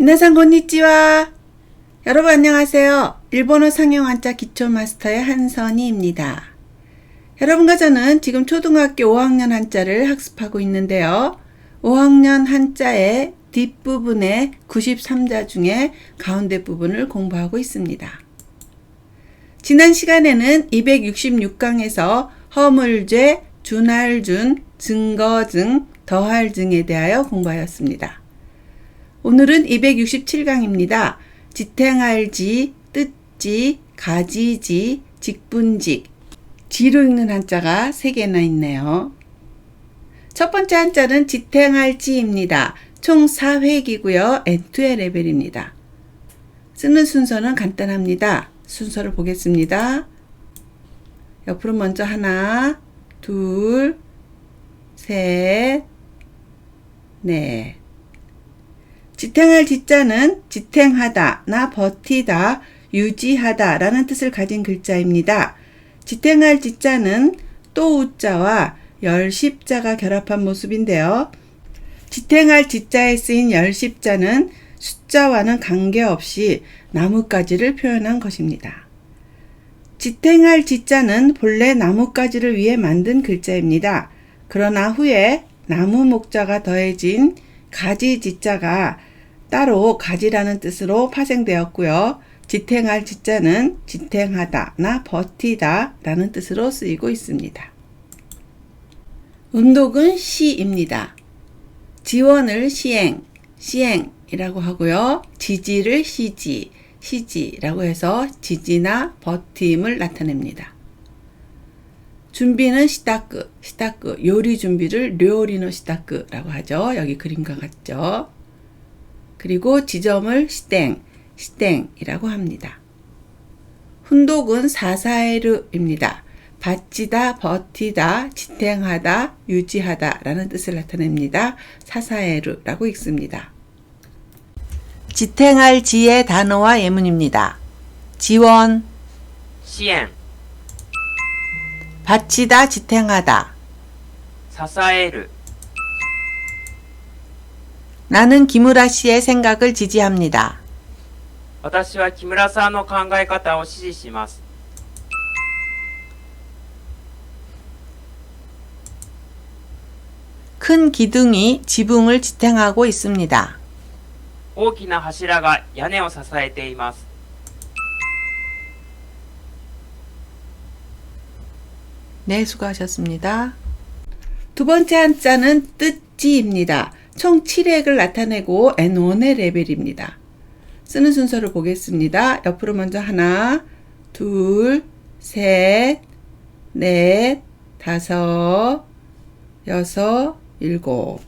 미나상 건니찌와. 여러분 안녕하세요. 일본어 상용 한자 기초 마스터의 한선희입니다. 여러분과 저는 지금 초등학교 5학년 한자를 학습하고 있는데요. 5학년 한자의 뒷부분의 93자 중에 가운데 부분을 공부하고 있습니다. 지난 시간에는 266강에서 허물죄, 준할준, 증거증, 더할증에 대하여 공부하였습니다. 오늘은 267강입니다. 지탱할지, 뜻지, 가지지, 직분직, 지로 읽는 한자가 3개나 있네요. 첫 번째 한자는 지탱할지입니다. 총 4획이고요. N2의 레벨입니다. 쓰는 순서는 간단합니다. 순서를 보겠습니다. 옆으로 먼저 하나, 둘, 셋, 넷. 지탱할 지자는 지탱하다, 나 버티다, 유지하다 라는 뜻을 가진 글자입니다. 지탱할 지자는 또 우자와 열십자가 결합한 모습인데요. 지탱할 지자에 쓰인 열십자는 숫자와는 관계없이 나뭇가지를 표현한 것입니다. 지탱할 지자는 본래 나뭇가지를 위해 만든 글자입니다. 그러나 후에 나무 목자가 더해진 가지 지자가 따로 가지라는 뜻으로 파생되었고요. 지탱할 지자는 지탱하다, 나 버티다 라는 뜻으로 쓰이고 있습니다. 음독은 시입니다. 지원을 시행, 시행이라고 하고요. 지지를 시지, 시지라고 해서 지지나 버팀을 나타냅니다. 준비는 시다크, 시다크, 요리 준비를 료리노 시다크라고 하죠. 여기 그림과 같죠. 그리고 지점을 시땡, 시땡이라고 합니다. 훈독은 사사에르입니다. 받치다, 버티다, 지탱하다, 유지하다 라는 뜻을 나타냅니다. 사사에르라고 읽습니다. 지탱할 지의 단어와 예문입니다. 지원, 시행, 받치다, 지탱하다. 支える、 나는 김우라 씨의 생각을 지지합니다. 私は木村さんの考え方を支持します。 큰 기둥이 지붕을 지탱하고 있습니다. 大きな柱が屋根を支えています。 네, 수고하셨습니다. 두 번째 한자는 뜻지입니다. 총 7획을 나타내고 N1의 레벨입니다. 쓰는 순서를 보겠습니다. 옆으로 먼저 하나, 둘, 셋, 넷, 다섯, 여섯, 일곱.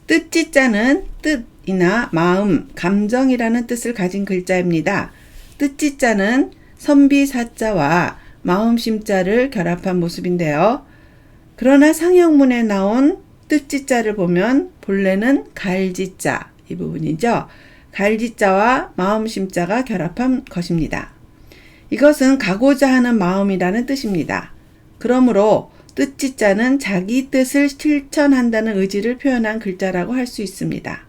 뜻지자는 뜻이나 마음, 감정이라는 뜻을 가진 글자입니다. 뜻지자는 선비사자와 마음심자를 결합한 모습인데요. 그러나 상형문에 나온 뜻지자를 보면 본래는 갈지자, 이 부분이죠. 갈지자와 마음심자가 결합한 것입니다. 이것은 가고자 하는 마음이라는 뜻입니다. 그러므로 뜻지자는 자기 뜻을 실천한다는 의지를 표현한 글자라고 할 수 있습니다.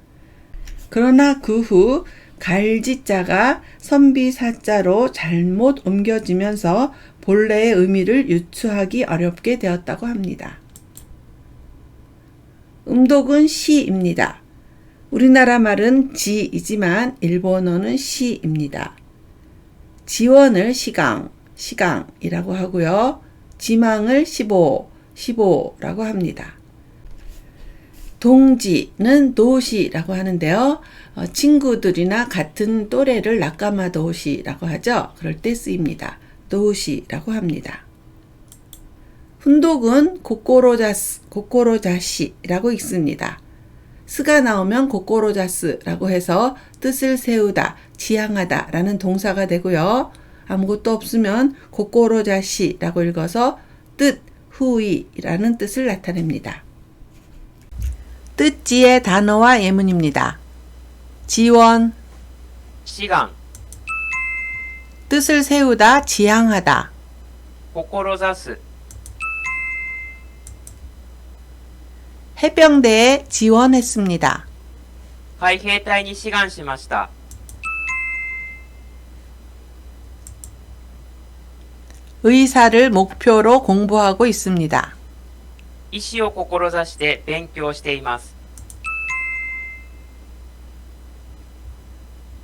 그러나 그 후 갈지자가 선비사자로 잘못 옮겨지면서 본래의 의미를 유추하기 어렵게 되었다고 합니다. 음독은 시입니다. 우리나라 말은 지이지만 일본어는 시입니다. 지원을 시강, 시강이라고 하고요. 지망을 시보, 시보라고 합니다. 동지는 도시라고 하는데요. 친구들이나 같은 또래를 나까마 도시라고 하죠. 그럴 때 쓰입니다. 도시라고 합니다. 훈독은 고꼬로자스, 고꼬로자시라고 읽습니다. 스가 나오면 고꼬로자스라고 해서 뜻을 세우다, 지향하다 라는 동사가 되고요. 아무것도 없으면 고꼬로자시라고 읽어서 뜻, 후이라는 뜻을 나타냅니다. 뜻지의 단어와 예문입니다. 지원, 志願、 뜻을 세우다, 지향하다. 志す、 해병대에 지원했습니다. 海兵隊に志願しました。 의사를 목표로 공부하고 있습니다. 医師を志して勉強しています。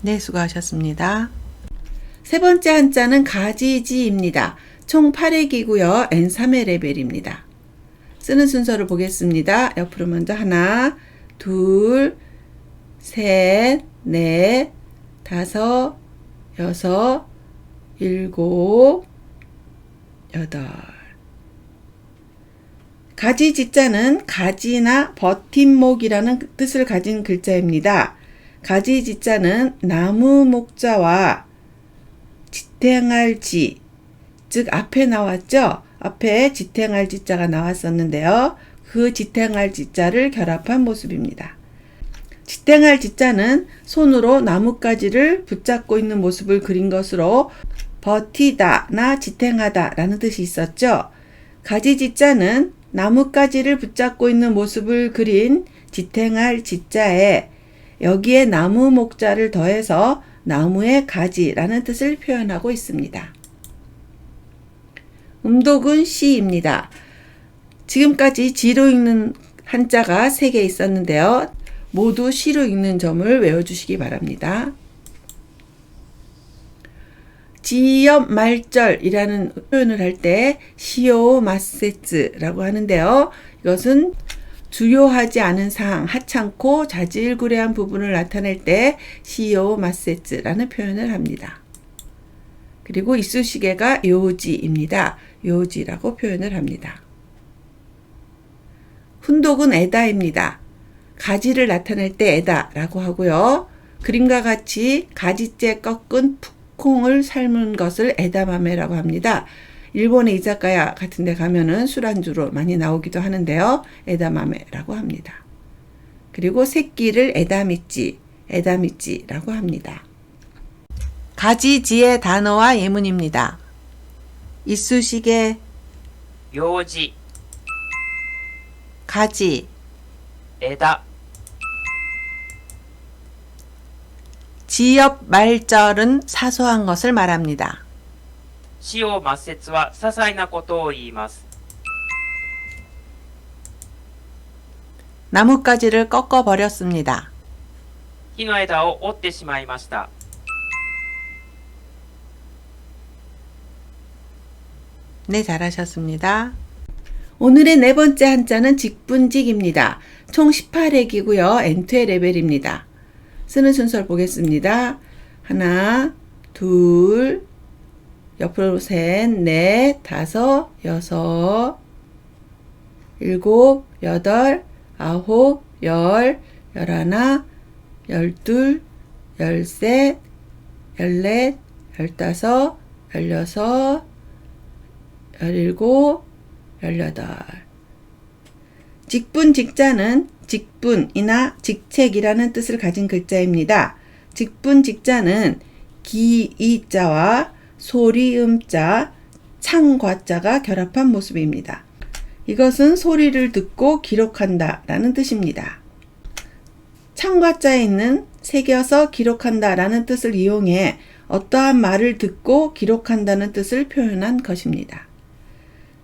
네, 수고하셨습니다. 세 번째 한자는 가지지입니다. 총 8회기고요. N3회 레벨입니다. 쓰는 순서를 보겠습니다. 옆으로 먼저 하나, 둘, 셋, 넷, 다섯, 여섯, 일곱, 여덟. 가지지자는 가지나 버팀목이라는 뜻을 가진 글자입니다. 가지지자는 나무 목자와 지탱할 지, 즉 앞에 나왔죠? 앞에 지탱할 지자가 나왔었는데요. 그 지탱할 지자를 결합한 모습입니다. 지탱할 지자는 손으로 나뭇가지를 붙잡고 있는 모습을 그린 것으로 버티다나 지탱하다 라는 뜻이 있었죠. 가지지자는 나뭇가지를 붙잡고 있는 모습을 그린 지탱할 지자에 여기에 나무 목자를 더해서 나무의 가지라는 뜻을 표현하고 있습니다. 음독은 시입니다. 지금까지 지로 읽는 한자가 3개 있었는데요. 모두 시로 읽는 점을 외워주시기 바랍니다. 지엽 말절이라는 표현을 할 때 시오 마세츠라고 하는데요. 이것은 주요하지 않은 사항, 하찮고 자질구레한 부분을 나타낼 때 시오 마세츠라는 표현을 합니다. 그리고 이쑤시개가 요지입니다. 요지라고 표현을 합니다. 훈독은 에다입니다. 가지를 나타낼 때 에다라고 하고요. 그림과 같이 가지째 꺾은 푸콩을 삶은 것을 에다마메라고 합니다. 일본의 이자카야 같은 데 가면은 술안주로 많이 나오기도 하는데요. 에다마메라고 합니다. 그리고 새끼를 에다미찌라고 합니다. 가지지의 단어와 예문입니다. 이쑤시개, 用事、 가지, 枝、 지엽 말절은 사소한 것을 말합니다. 死を抹殺は些細なことを言います。 나뭇가지를 꺾어 버렸습니다. 木の枝を折ってしまいました。 네, 잘하셨습니다. 오늘의 네 번째 한자는 직분직입니다. 총 18회기고요. N2의 레벨입니다. 쓰는 순서를 보겠습니다. 하나, 둘, 옆으로 셋, 넷, 다섯, 여섯, 일곱, 여덟, 아홉, 열, 열하나, 열둘, 열셋, 열넷, 열다섯, 열여섯, 열일곱, 열여덟. 직분직자는 직분이나 직책이라는 뜻을 가진 글자입니다. 직분직자는 기이자와 소리음자, 창과자가 결합한 모습입니다. 이것은 소리를 듣고 기록한다 라는 뜻입니다. 창과자에 있는 새겨서 기록한다 라는 뜻을 이용해 어떠한 말을 듣고 기록한다는 뜻을 표현한 것입니다.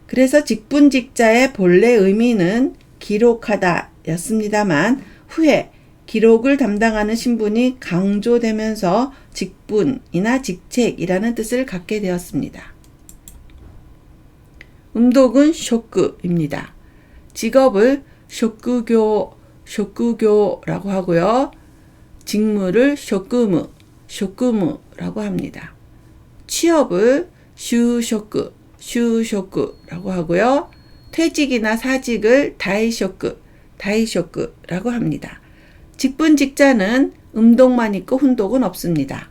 그래서 직분직자의 본래 의미는 기록하다 였습니다만 후에 기록을 담당하는 신분이 강조되면서 직분이나 직책이라는 뜻을 갖게 되었습니다. 음독은 쇼크입니다. 직업을 쇼쿠교라고 하고요. 직무를 쇼쿠무라고 합니다. 취업을 슈쇼크라고 하고요. 퇴직이나 사직을 다이쇼크라고 합니다. 직분직자는 음독만 있고 훈독은 없습니다.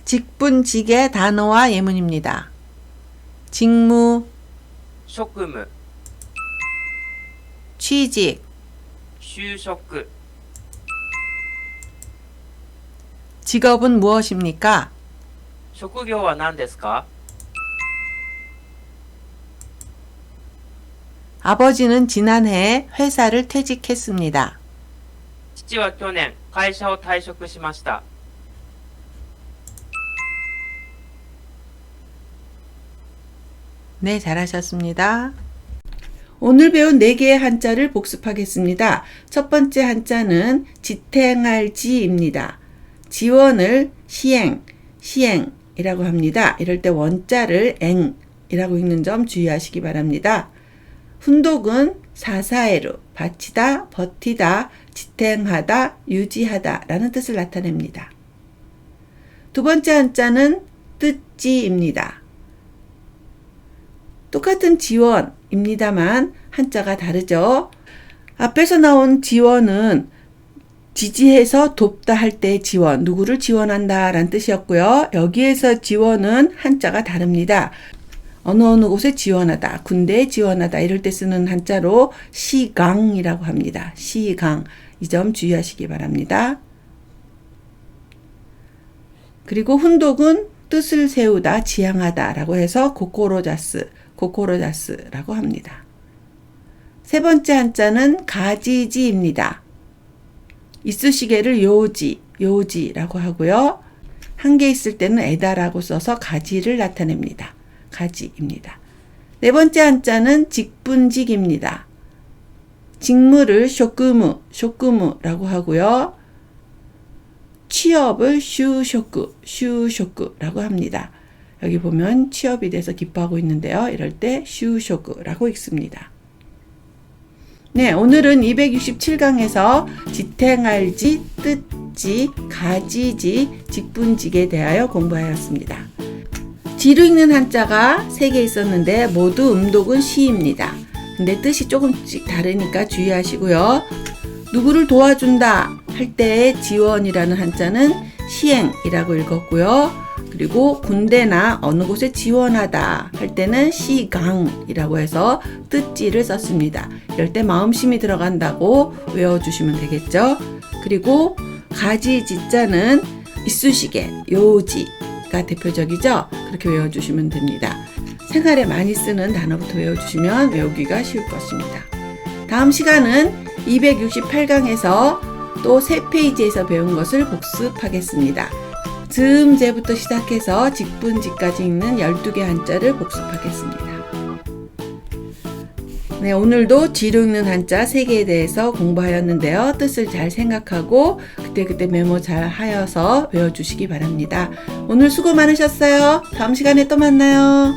직분직의 단어와 예문입니다. 직무, 職務、 취직, 就職、 직업은 무엇입니까? 職業は何ですか？ 아버지는 지난해 회사를 퇴직했습니다. 父は去年会社を退職しました。 네, 잘하셨습니다. 오늘 배운 4개의 한자를 복습하겠습니다. 첫 번째 한자는 지탱할지입니다. 지원을 시행이라고 합니다. 이럴 때 원자를 앵이라고 읽는 점 주의하시기 바랍니다. 훈독은 사사에루, 바치다, 버티다, 지탱하다, 유지하다 라는 뜻을 나타냅니다. 두 번째 한자는 뜻지입니다. 똑같은 지원입니다만 한자가 다르죠. 앞에서 나온 지원은 지지해서 돕다 할 때 지원, 누구를 지원한다 라는 뜻이었고요. 여기에서 지원은 한자가 다릅니다. 어느 곳에 지원하다, 군대에 지원하다 이럴 때 쓰는 한자로 시강이라고 합니다. 시강, 이 점 주의하시기 바랍니다. 그리고 훈독은 뜻을 세우다, 지향하다 라고 해서 고코로자스라고 합니다. 세 번째 한자는 가지지입니다. 이쑤시개를 요지라고 하고요. 한 개 있을 때는 에다라고 써서 가지를 나타냅니다. 가지입니다. 네 번째 한자는 직분직입니다. 직무를 쇼쿠무라고 하고요. 취업을 슈쇼쿠라고 합니다. 여기 보면 취업이 돼서 기뻐하고 있는데요. 이럴 때 슈쇼쿠라고 읽습니다. 네, 오늘은 267강에서 지탱할지, 뜻지, 가지지, 직분직에 대하여 공부하였습니다. 지로 읽는 한자가 3개 있었는데 모두 음독은 시입니다. 근데 뜻이 조금씩 다르니까 주의하시고요. 누구를 도와준다 할 때의 지원이라는 한자는 시행이라고 읽었고요. 그리고 군대나 어느 곳에 지원하다 할 때는 시강이라고 해서 뜻지를 썼습니다. 이럴 때 마음심이 들어간다고 외워주시면 되겠죠. 그리고 가지지자는 이쑤시개, 요지가 대표적이죠. 그렇게 외워주시면 됩니다. 생활에 많이 쓰는 단어부터 외워주시면 외우기가 쉬울 것입니다. 다음 시간은 268강에서 또 3페이지에서 배운 것을 복습하겠습니다. 즈음제부터 시작해서 직분직까지 읽는 12개 한자를 복습하겠습니다. 네, 오늘도 지로 읽는 한자 3개에 대해서 공부하였는데요. 뜻을 잘 생각하고 그때 메모 잘 하여서 외워주시기 바랍니다. 오늘 수고 많으셨어요. 다음 시간에 또 만나요.